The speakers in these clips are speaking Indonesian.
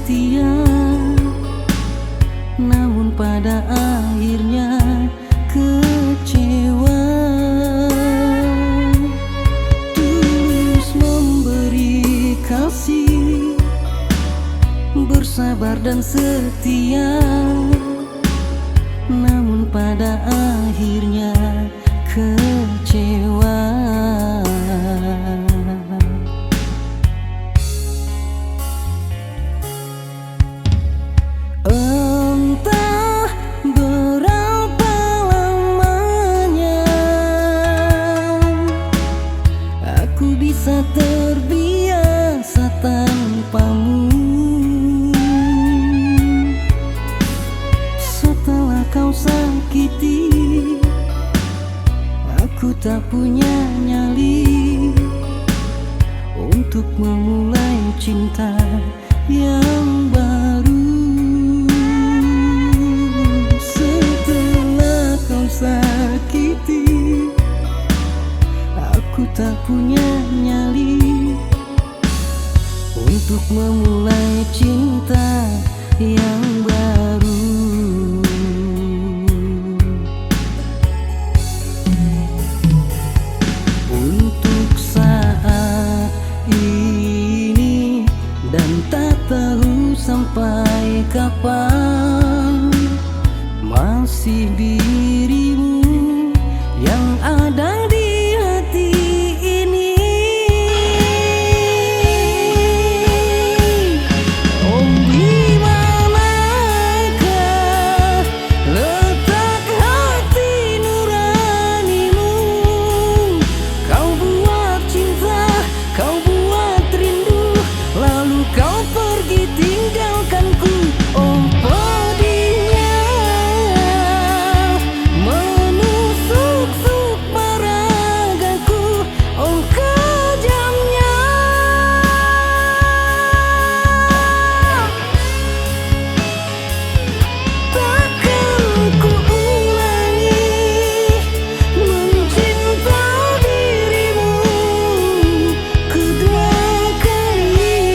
setia, namun pada akhirnya kecewa. Tulus memberi kasih, bersabar dan setia, namun pada akhirnya kecewa. Entah berapa lamanya aku bisa terbiasa tanpamu. Setelah kau sakiti, aku tak punya nyali untuk memulai cinta yang baru. Setelah kau sakiti, aku tak punya nyali untuk memulai cinta yang baru. Untuk saat ini dan tak tahu sampai kapan, masih dirimu yang ada di hati ini. Oh, di manakah letak hati nuranimu? Kau buat cinta, kau buat rindu, lalu kau pergi tinggalkanku. Oh, pedihnya menusuk sukma ragaku. Oh, kejamnya takkan ku ulangi mencinta dirimu kedua kali.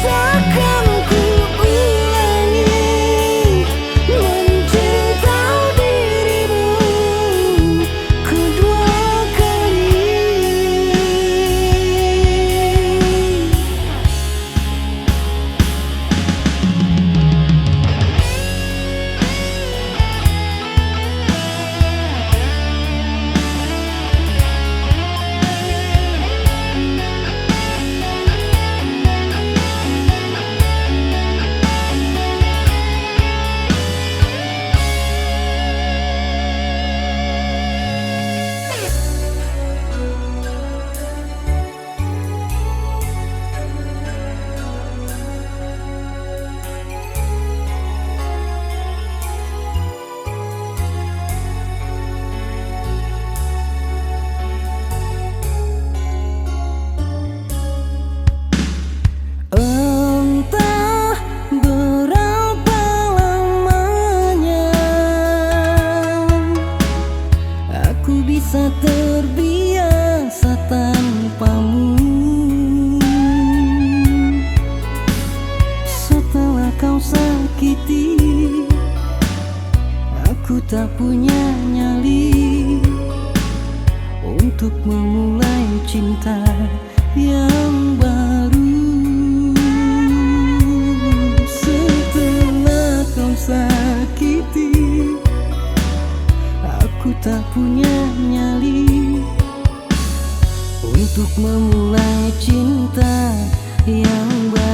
Takkan ku ulangi mencinta dirimu kedua kali. Entah berapa lamanya aku bisa terbiasa tanpamu. Setelah kau sakiti, aku tak punya nyali untuk memulai cinta yang baru. Setelah kau sakiti, aku tak punya nyali untuk memulai cinta yang baru.